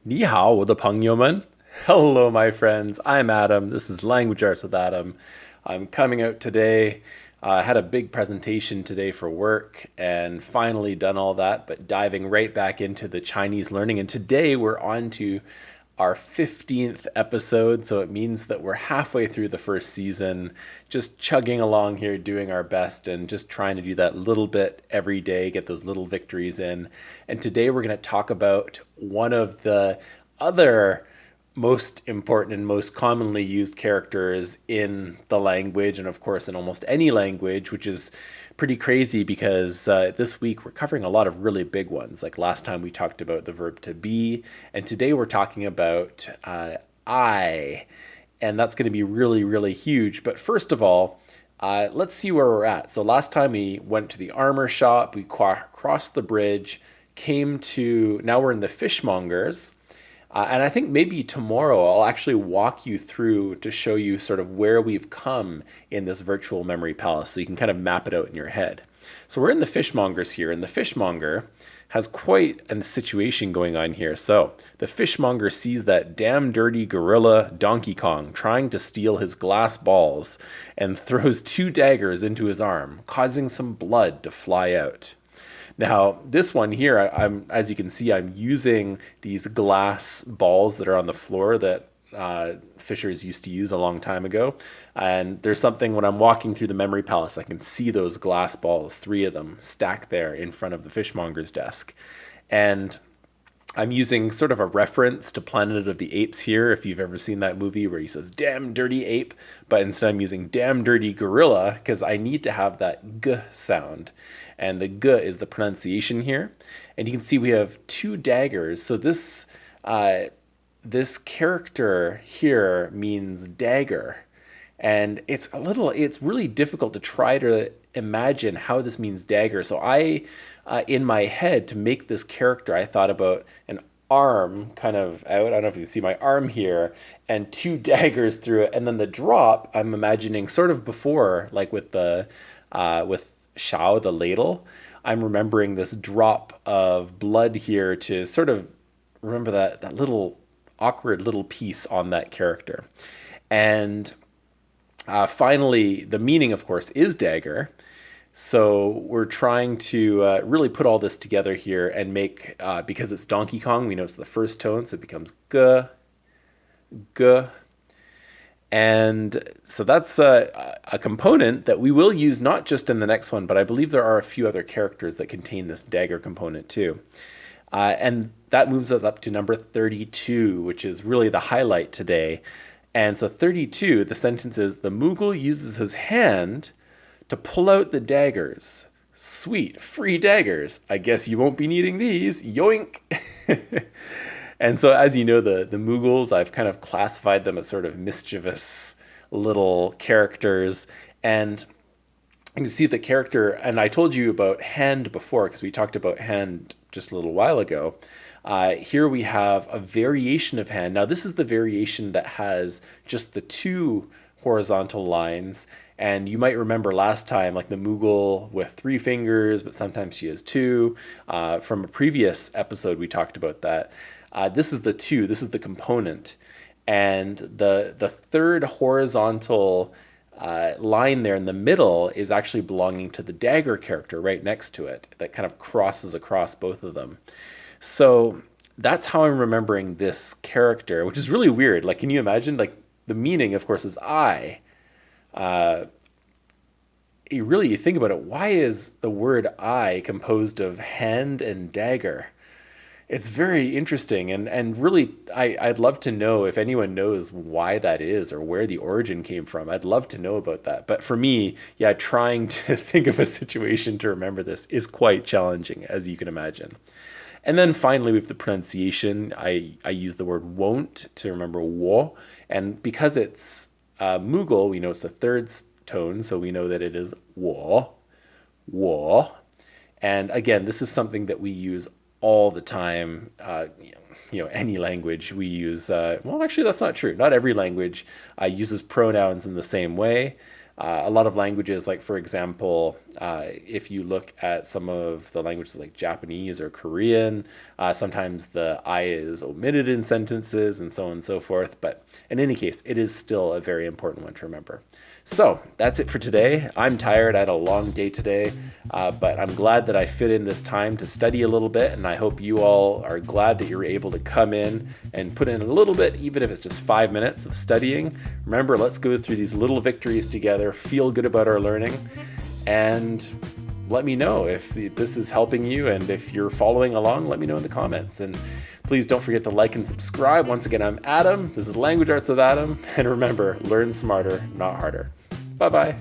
你好，我的朋友们. Hello, my friends. I'm Adam. This is Language Arts with Adam. I'm coming out today. I had a big presentation today for work and finally done all that, but diving right back into the Chinese learning. And today we're on to our 15th episode, so it means that we're halfway through the first season, just chugging along here, doing our best, and just trying to do that little bit every day, get those little victories in. And today we're going to talk about one of the other most important and most commonly used characters in the language, and of course in almost any language, which is pretty crazy because this week we're covering a lot of really big ones. Like last time we talked about the verb to be, and today we're talking about I, and that's going to be really, really huge. But first of all, let's see where we're at. So last time we went to the armor shop, we crossed the bridge, came to, now we're in the fishmongers. And I think maybe tomorrow I'll actually walk you through to show you sort of where we've come in this virtual memory palace so you can kind of map it out in your head. So we're in the fishmongers here, and the fishmonger has quite a situation going on here. So the fishmonger sees that damn dirty gorilla Donkey Kong trying to steal his glass balls and throws two daggers into his arm, causing some blood to fly out. Now, this one here, I'm as you can see, I'm using these glass balls that are on the floor that fishers used to use a long time ago. And there's something when I'm walking through the memory palace, I can see those glass balls, three of them stacked there in front of the fishmonger's desk. And I'm using sort of a reference to Planet of the Apes here, if you've ever seen that movie where he says, damn dirty ape, but instead I'm using damn dirty gorilla because I need to have that g sound. And the g is the pronunciation here. And you can see we have two daggers. So this character here means dagger. And it's really difficult to try to imagine how this means dagger. So in my head, to make this character, I thought about an arm kind of out. I don't know if you can see my arm here, and two daggers through it. And then the drop, I'm imagining sort of before, like with Shao, the ladle, I'm remembering this drop of blood here to sort of remember that little awkward little piece on that character. And finally, the meaning, of course, is dagger. So we're trying to really put all this together here and make, because it's Donkey Kong, we know it's the first tone, so it becomes g, g. And so that's a component that we will use not just in the next one, but I believe there are a few other characters that contain this dagger component too. And that moves us up to number 32, which is really the highlight today. And so 32, the sentence is, the Mughal uses his hand to pull out the daggers. Sweet, free daggers. I guess you won't be needing these. Yoink. And so, as you know, the Mughals, I've kind of classified them as sort of mischievous little characters. And you can see the character, and I told you about hand before, because we talked about hand just a little while ago. Here we have a variation of hand. Now, this is the variation that has just the two horizontal lines. And you might remember last time, like the Mughal with three fingers, but sometimes she has two. From a previous episode, we talked about that. This is the two, this is the component. And the third horizontal line there in the middle is actually belonging to the dagger character right next to it that kind of crosses across both of them. So that's how I'm remembering this character, which is really weird. Like, can you imagine? Like, the meaning, of course, is I. Uh, you think about it, why is the word I composed of hand and dagger? It's very interesting, and really, I'd love to know if anyone knows why that is or where the origin came from. I'd love to know about that. But for me, yeah, trying to think of a situation to remember this is quite challenging, as you can imagine. And then finally, with the pronunciation, I use the word won't to remember wo. And because it's Mughal, we know it's a third tone, so we know that it is wo, wo. And again, this is something that we use all the time. Any language we use. Well, actually, that's not true. Not every language uses pronouns in the same way. A lot of languages, like for example, if you look at some of the languages like Japanese or Korean, sometimes the I is omitted in sentences and so on and so forth. But in any case, it is still a very important one to remember. So that's it for today. I'm tired. I had a long day today, but I'm glad that I fit in this time to study a little bit, and I hope you all are glad that you're able to come in and put in a little bit, even if it's just 5 minutes of studying. Remember, let's go through these little victories together, feel good about our learning, and let me know if this is helping you, and if you're following along, let me know in the comments. And please don't forget to like and subscribe. Once again, I'm Adam. This is Language Arts with Adam. And remember, learn smarter, not harder. Bye-bye.